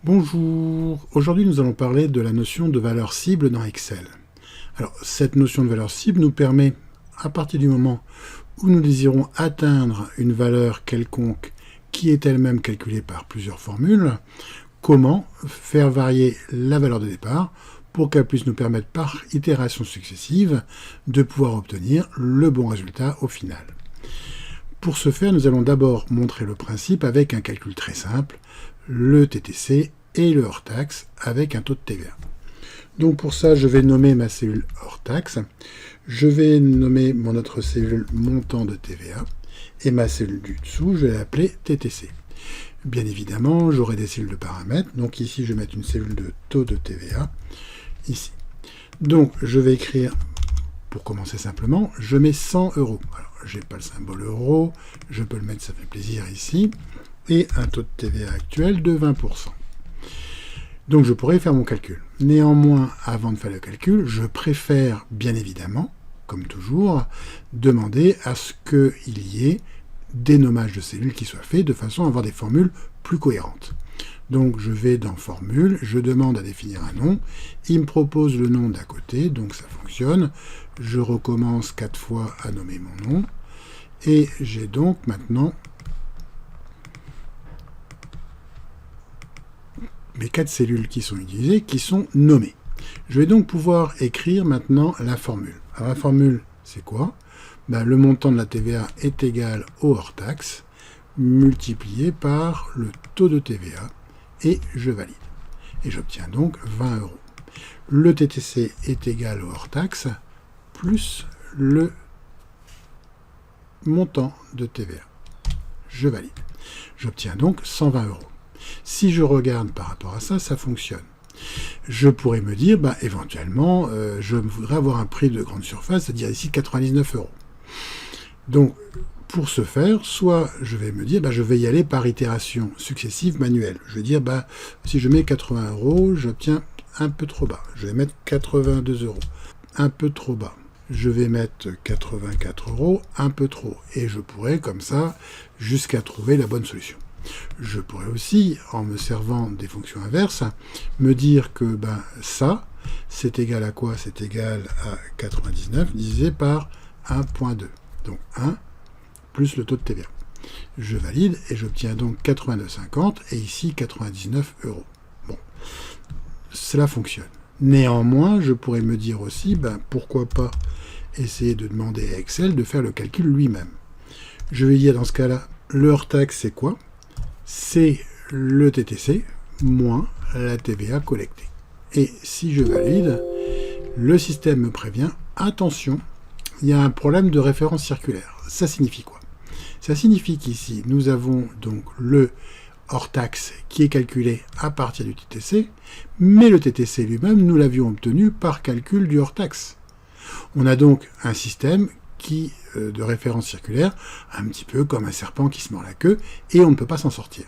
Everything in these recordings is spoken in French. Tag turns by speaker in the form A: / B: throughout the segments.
A: Bonjour, aujourd'hui nous allons parler de la notion de valeur cible dans Excel. Alors cette notion de valeur cible nous permet, à partir du moment où nous désirons atteindre une valeur quelconque qui est elle-même calculée par plusieurs formules, comment faire varier la valeur de départ pour qu'elle puisse nous permettre par itération successive de pouvoir obtenir le bon résultat au final. Pour ce faire, nous allons d'abord montrer le principe avec un calcul très simple, le TTC et le hors taxe avec un taux de TVA. Donc pour ça, je vais nommer ma cellule hors taxe, je vais nommer mon autre cellule montant de TVA, et ma cellule du dessous, je vais l'appeler TTC. Bien évidemment, j'aurai des cellules de paramètres, donc ici je vais mettre une cellule de taux de TVA, ici. Donc je vais écrire, pour commencer simplement, je mets 100 €. Alors, j'ai pas le symbole euro, je peux le mettre, ça fait plaisir ici, et un taux de TVA actuel de 20%. Donc je pourrais faire mon calcul. Néanmoins, avant de faire le calcul, je préfère bien évidemment, comme toujours, demander à ce qu'il y ait des nommages de cellules qui soient faits de façon à avoir des formules plus cohérentes. Donc je vais dans Formule, je demande à définir un nom, il me propose le nom d'à côté, donc ça fonctionne. Je recommence 4 fois à nommer mon nom, et j'ai donc maintenant mes 4 cellules qui sont utilisées, qui sont nommées. Je vais donc pouvoir écrire maintenant la formule. Alors la formule, c'est quoi? Le montant de la TVA est égal au hors taxe, multiplié par le taux de TVA, et je valide. Et j'obtiens donc 20 €. Le TTC est égal au hors taxe, plus le montant de TVA. Je valide. J'obtiens donc 120 €. Si je regarde par rapport à ça, ça fonctionne. Je pourrais me dire, éventuellement, je voudrais avoir un prix de grande surface, c'est-à-dire ici 99 €. Donc, pour ce faire, soit je vais me dire, je vais y aller par itération successive manuelle. Je vais dire, si je mets 80 €, j'obtiens un peu trop bas. Je vais mettre 82 €, un peu trop bas. Je vais mettre 84 €, un peu trop. Et je pourrais, comme ça, jusqu'à trouver la bonne solution. Je pourrais aussi, en me servant des fonctions inverses, me dire que ça, c'est égal à quoi? C'est égal à 99 divisé par 1,2. Donc 1 plus le taux de TVA. Je valide et j'obtiens donc 82,50 et ici 99 €. Bon, cela fonctionne. Néanmoins, je pourrais me dire aussi, pourquoi pas essayer de demander à Excel de faire le calcul lui-même. Je vais dire dans ce cas-là, le hors taxe c'est quoi? C'est le TTC moins la TVA collectée. Et si je valide, le système me prévient, attention, il y a un problème de référence circulaire. Ça signifie quoi? Ça signifie qu'ici, nous avons donc le hors taxe qui est calculé à partir du TTC, mais le TTC lui-même, nous l'avions obtenu par calcul du hors taxe. On a donc un système de référence circulaire, un petit peu comme un serpent qui se mord la queue, et on ne peut pas s'en sortir.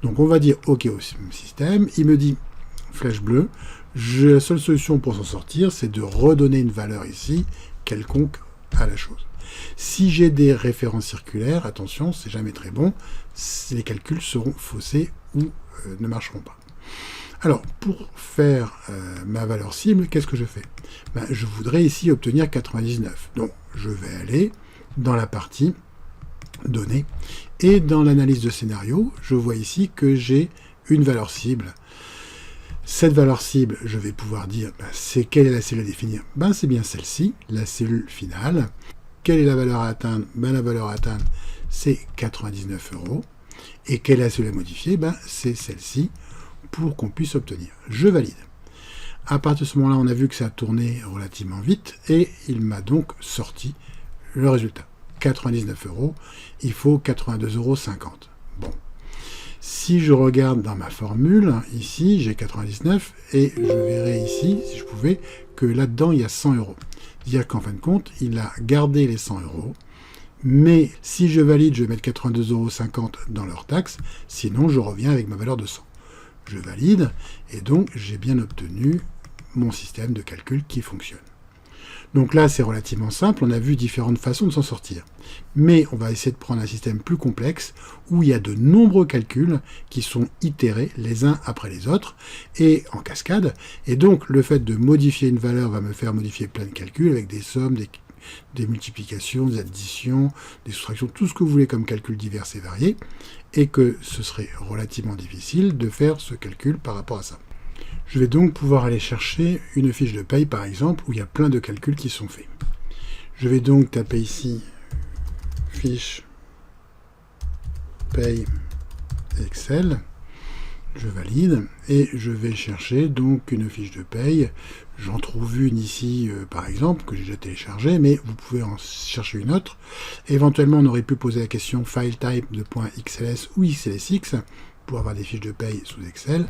A: Donc on va dire OK au système, il me dit, flèche bleue, la seule solution pour s'en sortir, c'est de redonner une valeur ici, quelconque à la chose. Si j'ai des références circulaires, attention, c'est jamais très bon, les calculs seront faussés ou ne marcheront pas. Alors, pour faire ma valeur cible, qu'est-ce que je fais? Je voudrais ici obtenir 99. Donc, je vais aller dans la partie données, et dans l'analyse de scénario, je vois ici que j'ai une valeur cible. Cette valeur cible, je vais pouvoir dire, c'est quelle est la cellule à définir? C'est bien celle-ci, la cellule finale. Quelle est la valeur à atteindre? La valeur à atteindre, c'est 99 €. Et quelle est la cellule à modifier? C'est celle-ci, pour qu'on puisse obtenir. Je valide. À partir de ce moment-là, on a vu que ça a tourné relativement vite, et il m'a donc sorti le résultat. 99 €, il faut 82,50 €. Bon. Si je regarde dans ma formule, ici, j'ai 99, et je verrai ici, si je pouvais, que là-dedans, il y a 100 €. C'est-à-dire qu'en fin de compte, il a gardé les 100 €, mais si je valide, je vais mettre 82,50 € dans leur taxe, sinon je reviens avec ma valeur de 100. Je valide, et donc j'ai bien obtenu mon système de calcul qui fonctionne. Donc là, c'est relativement simple, on a vu différentes façons de s'en sortir. Mais on va essayer de prendre un système plus complexe, où il y a de nombreux calculs qui sont itérés les uns après les autres, et en cascade. Et donc, le fait de modifier une valeur va me faire modifier plein de calculs, avec des sommes, des multiplications, des additions, des soustractions, tout ce que vous voulez comme calculs divers et variés, et que ce serait relativement difficile de faire ce calcul par rapport à ça. Je vais donc pouvoir aller chercher une fiche de paye, par exemple, où il y a plein de calculs qui sont faits. Je vais donc taper ici fiche paye Excel. Je valide et je vais chercher donc une fiche de paye. J'en trouve une ici, par exemple, que j'ai déjà téléchargée, mais vous pouvez en chercher une autre. Éventuellement, on aurait pu poser la question file type de .xls ou xlsx pour avoir des fiches de paye sous Excel.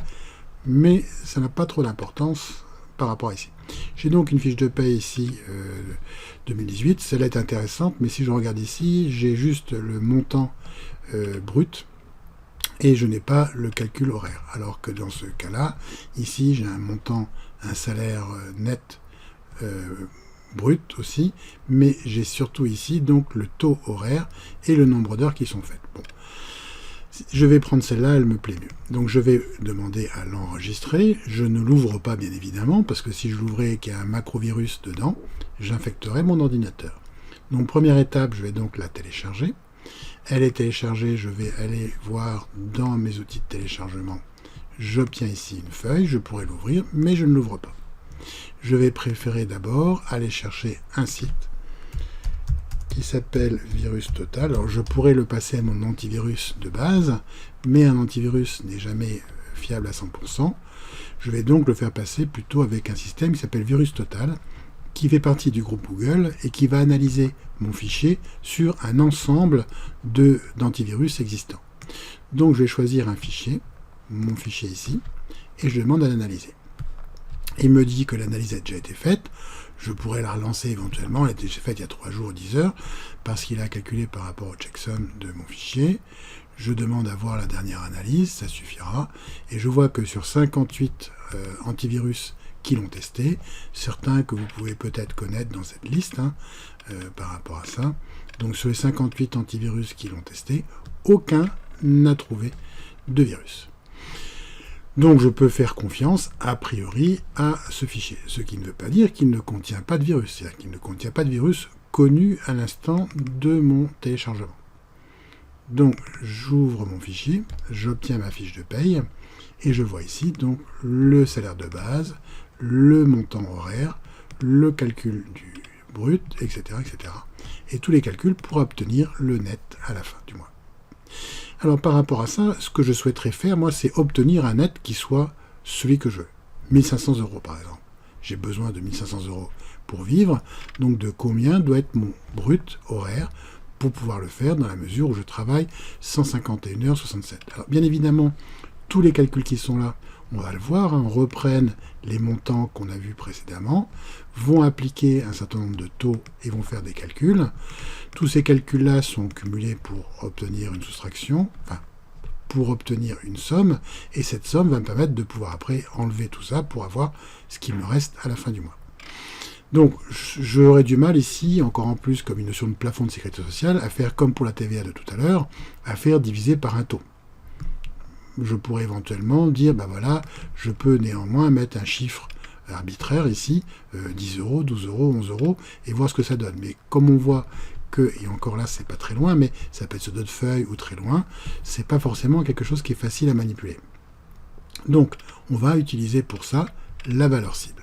A: Mais ça n'a pas trop d'importance par rapport à ici. J'ai donc une fiche de paye ici 2018, celle-là est intéressante, mais si je regarde ici, j'ai juste le montant brut et je n'ai pas le calcul horaire. Alors que dans ce cas-là, ici j'ai un montant, un salaire net brut aussi, mais j'ai surtout ici donc le taux horaire et le nombre d'heures qui sont faites. Bon. Je vais prendre celle-là, elle me plaît mieux. Donc je vais demander à l'enregistrer. Je ne l'ouvre pas bien évidemment, parce que si je l'ouvrais et qu'il y a un macrovirus dedans, j'infecterai mon ordinateur. Donc première étape, je vais donc la télécharger. Elle est téléchargée, je vais aller voir dans mes outils de téléchargement. J'obtiens ici une feuille, je pourrais l'ouvrir, mais je ne l'ouvre pas. Je vais préférer d'abord aller chercher un site qui s'appelle Virus Total. Alors je pourrais le passer à mon antivirus de base, mais un antivirus n'est jamais fiable à 100%. Je vais donc le faire passer plutôt avec un système qui s'appelle Virus Total, qui fait partie du groupe Google et qui va analyser mon fichier sur un ensemble d'antivirus existants. Donc je vais choisir un fichier, mon fichier ici, et je demande à l'analyser. Il me dit que l'analyse a déjà été faite. Je pourrais la relancer éventuellement, elle a été faite il y a 3 jours, 10 heures, parce qu'il a calculé par rapport au checksum de mon fichier. Je demande à voir la dernière analyse, ça suffira. Et je vois que sur 58 antivirus qui l'ont testé, certains que vous pouvez peut-être connaître dans cette liste, par rapport à ça. Donc sur les 58 antivirus qui l'ont testé, aucun n'a trouvé de virus. Donc je peux faire confiance, a priori, à ce fichier. Ce qui ne veut pas dire qu'il ne contient pas de virus. C'est-à-dire qu'il ne contient pas de virus connu à l'instant de mon téléchargement. Donc j'ouvre mon fichier, j'obtiens ma fiche de paye, et je vois ici donc le salaire de base, le montant horaire, le calcul du brut, etc., etc. Et tous les calculs pour obtenir le net à la fin du mois. Alors par rapport à ça, ce que je souhaiterais faire, moi, c'est obtenir un net qui soit celui que je veux. 1500 € par exemple. J'ai besoin de 1500 € pour vivre, donc de combien doit être mon brut horaire pour pouvoir le faire dans la mesure où je travaille 151h67. Alors bien évidemment, tous les calculs qui sont là, on va le voir, reprennent les montants qu'on a vus précédemment, vont appliquer un certain nombre de taux et vont faire des calculs. Tous ces calculs-là sont cumulés pour obtenir une soustraction, enfin, pour obtenir une somme, et cette somme va me permettre de pouvoir après enlever tout ça pour avoir ce qu'il me reste à la fin du mois. Donc, j'aurais du mal ici, encore en plus comme une notion de plafond de sécurité sociale, à faire comme pour la TVA de tout à l'heure, à faire diviser par un taux. Je pourrais éventuellement dire, ben voilà, je peux néanmoins mettre un chiffre arbitraire ici, 10 €, 12 €, 11 €, et voir ce que ça donne. Mais comme on voit que, et encore là, c'est pas très loin, mais ça peut être sur d'autres feuilles ou très loin, c'est pas forcément quelque chose qui est facile à manipuler. Donc, on va utiliser pour ça la valeur cible.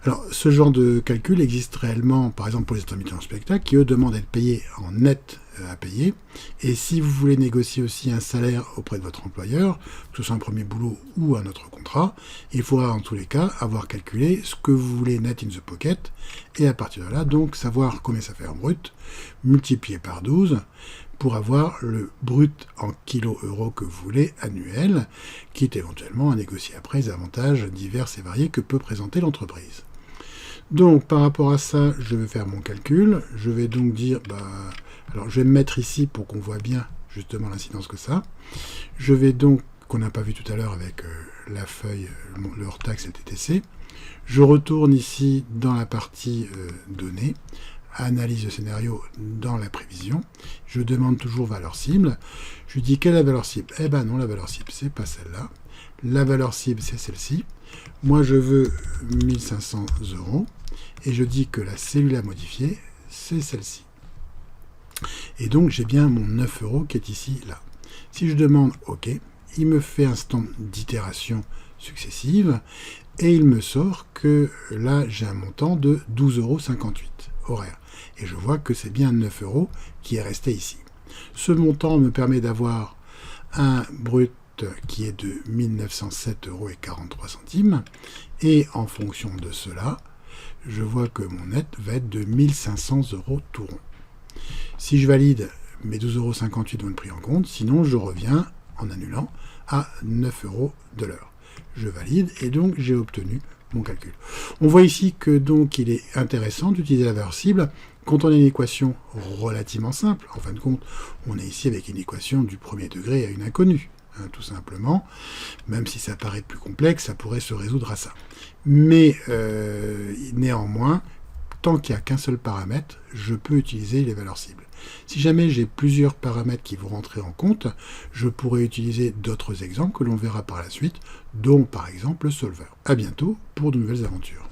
A: Alors, ce genre de calcul existe réellement, par exemple pour les intermittents en spectacle, qui eux demandent d'être payés en net à payer. Et si vous voulez négocier aussi un salaire auprès de votre employeur, que ce soit un premier boulot ou un autre contrat, il faudra en tous les cas avoir calculé ce que vous voulez net in the pocket, et à partir de là, donc, savoir combien ça fait en brut, multiplié par 12, pour avoir le brut en kilo-euros que vous voulez annuel, qui est éventuellement à négocier après les avantages divers et variés que peut présenter l'entreprise. Donc, par rapport à ça, je vais faire mon calcul. Je vais donc dire, alors je vais me mettre ici pour qu'on voit bien justement l'incidence que ça. Je vais donc qu'on n'a pas vu tout à l'heure avec la feuille, le hors-taxe LTTC. Je retourne ici dans la partie données, analyse de scénario dans la prévision. Je demande toujours valeur cible. Je dis quelle est la valeur cible? Eh ben non, la valeur cible, c'est pas celle-là. La valeur cible, c'est celle-ci. Moi, je veux 1500 € et je dis que la cellule à modifier, c'est celle-ci. Et donc, j'ai bien mon 9 € qui est ici, là. Si je demande OK, il me fait un stand d'itération successive et il me sort que là, j'ai un montant de 12,58 € horaire. Et je vois que c'est bien 9 € qui est resté ici. Ce montant me permet d'avoir un brut qui est de 1907,43 € et en fonction de cela, je vois que mon net va être de 1500 € tout rond. Si je valide, mes 12,58 € vont être pris en compte, sinon je reviens en annulant à 9 € de l'heure. Je valide et donc j'ai obtenu mon calcul. On voit ici que donc il est intéressant d'utiliser la valeur cible quand on a une équation relativement simple. En fin de compte, on est ici avec une équation du premier degré à une inconnue. Tout simplement, même si ça paraît plus complexe, ça pourrait se résoudre à ça. Mais néanmoins, tant qu'il n'y a qu'un seul paramètre, je peux utiliser les valeurs cibles. Si jamais j'ai plusieurs paramètres qui vont rentrer en compte, je pourrais utiliser d'autres exemples que l'on verra par la suite, dont par exemple le solver. À bientôt pour de nouvelles aventures.